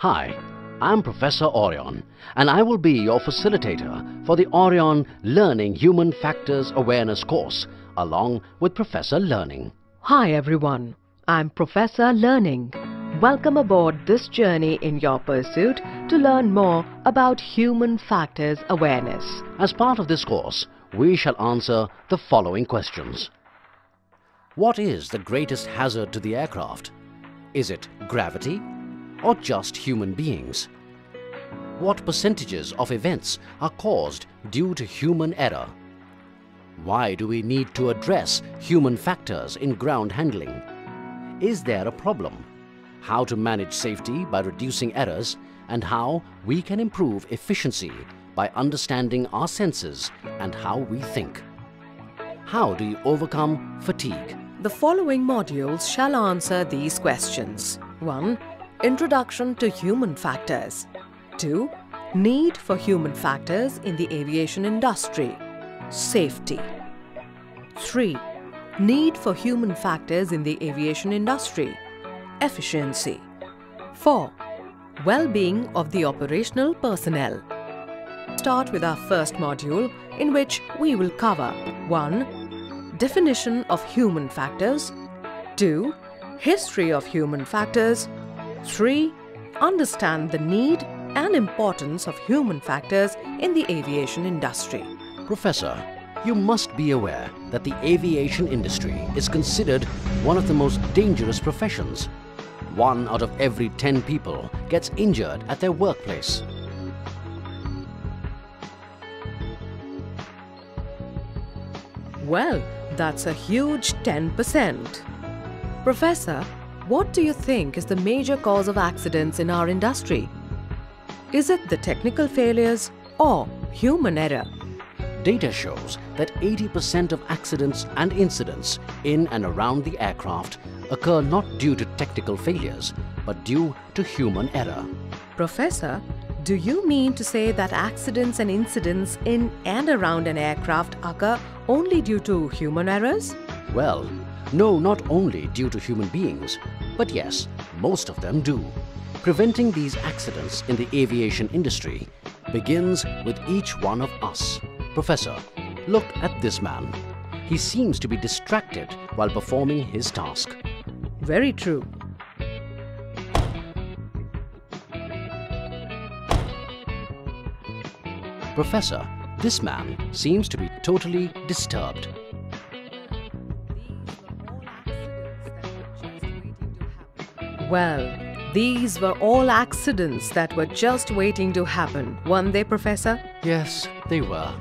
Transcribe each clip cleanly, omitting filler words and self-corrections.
Hi, I'm Professor Orion, and I will be your facilitator for the Orion Learning Human Factors Awareness course, along with Professor Learning. Hi everyone, I'm Professor Learning. Welcome aboard this journey in your pursuit to learn more about human factors awareness. As part of this course, we shall answer the following questions. What is the greatest hazard to the aircraft? Is it gravity or just human beings? What percentages of events are caused due to human error? Why do we need to address human factors in ground handling? Is there a problem? How to manage safety by reducing errors, and how we can improve efficiency by understanding our senses and how we think. How do you overcome fatigue? The following modules shall answer these questions. 1. Introduction to human factors. 2. Need for human factors in the aviation industry. Safety. 3. Need for human factors in the aviation industry. Efficiency. 4. Well-being of the operational personnel. Start with our first module, in which we will cover 1. Definition of human factors. 2. History of human factors. 3. Understand the need and importance of human factors in the aviation industry. Professor, you must be aware that the aviation industry is considered one of the most dangerous professions. 1 out of every 10 people gets injured at their workplace. Well, that's a huge 10%. Professor, what do you think is the major cause of accidents in our industry? Is it the technical failures or human error? Data shows that 80% of accidents and incidents in and around the aircraft occur not due to technical failures, but due to human error. Professor, do you mean to say that accidents and incidents in and around an aircraft occur only due to human errors? Well, no, not only due to human beings, but yes, most of them do. Preventing these accidents in the aviation industry begins with each one of us. Professor, look at this man. He seems to be distracted while performing his task. Very true. Professor, this man seems to be totally disturbed. Well, these were all accidents that were just waiting to happen, weren't they, Professor? Yes, they were.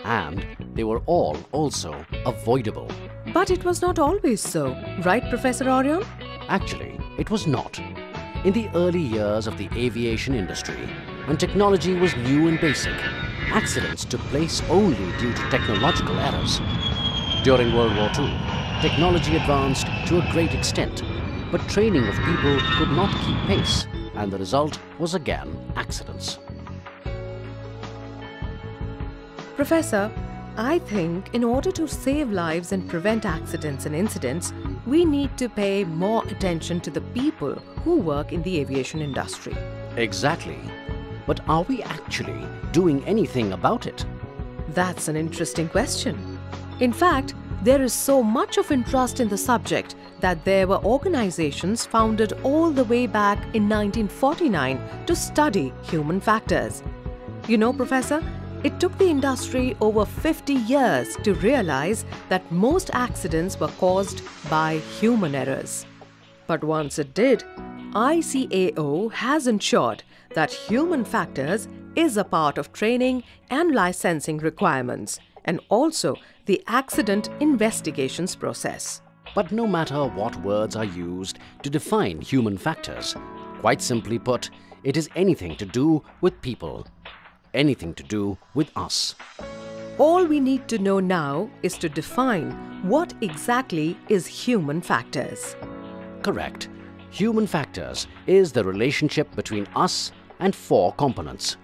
And they were all also avoidable. But it was not always so, right, Professor Orion? Actually, it was not. In the early years of the aviation industry, when technology was new and basic, accidents took place only due to technological errors. During World War II, technology advanced to a great extent, but training of people could not keep pace, and the result was again accidents. Professor, I think in order to save lives and prevent accidents and incidents, we need to pay more attention to the people who work in the aviation industry. Exactly. But are we actually doing anything about it? That's an interesting question. In fact, there is so much of interest in the subject that there were organizations founded all the way back in 1949 to study human factors. You know, Professor, it took the industry over 50 years to realize that most accidents were caused by human errors. But once it did, ICAO has ensured that human factors is a part of training and licensing requirements, and also the accident investigations process. But no matter what words are used to define human factors, quite simply put, it is anything to do with people. Anything to do with us. All we need to know now is to define what exactly is human factors. Correct. Human factors is the relationship between us and 4 components.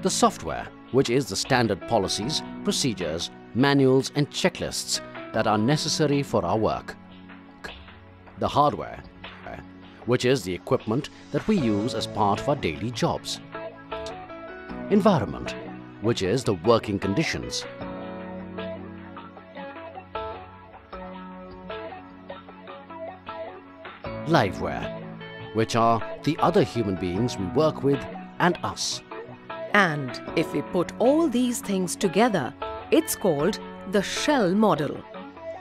The software, which is the standard policies, procedures, manuals and checklists that are necessary for our work. The hardware, which is the equipment that we use as part of our daily jobs. Environment, which is the working conditions. Liveware, which are the other human beings we work with and us. And if we put all these things together, it's called the shell model.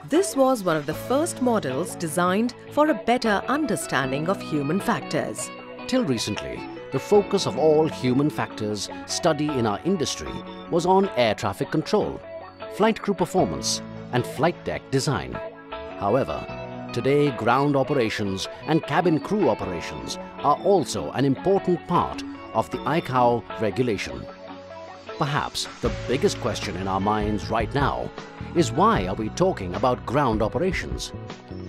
This was one of the first models designed for a better understanding of human factors. Till recently, the focus of all human factors study in our industry was on air traffic control, flight crew performance, and flight deck design. However, today ground operations and cabin crew operations are also an important part of the ICAO regulation. Perhaps the biggest question in our minds right now is, why are we talking about ground operations?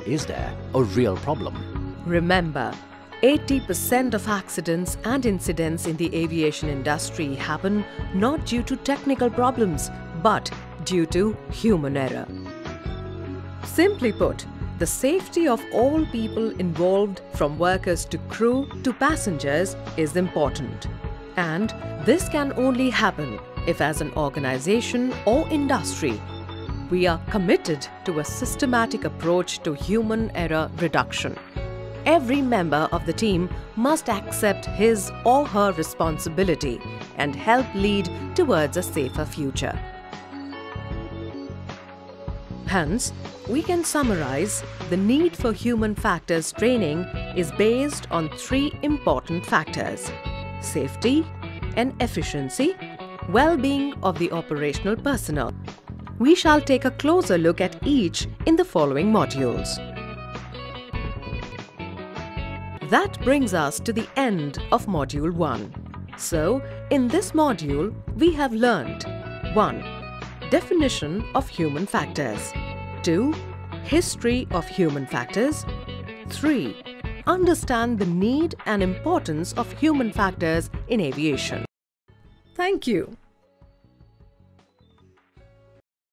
Is there a real problem? Remember, 80% of accidents and incidents in the aviation industry happen not due to technical problems, but due to human error. Simply put, the safety of all people involved, from workers to crew to passengers, is important. And this can only happen if, as an organization or industry, we are committed to a systematic approach to human error reduction. Every member of the team must accept his or her responsibility and help lead towards a safer future. Hence, we can summarize the need for human factors training is based on 3 important factors: safety and efficiency, well-being of the operational personnel. We shall take a closer look at each in the following modules. That brings us to the end of Module 1. So, in this module, we have learnt 1. Definition of human factors. 2. History of human factors. 3. Understand the need and importance of human factors in aviation. Thank you.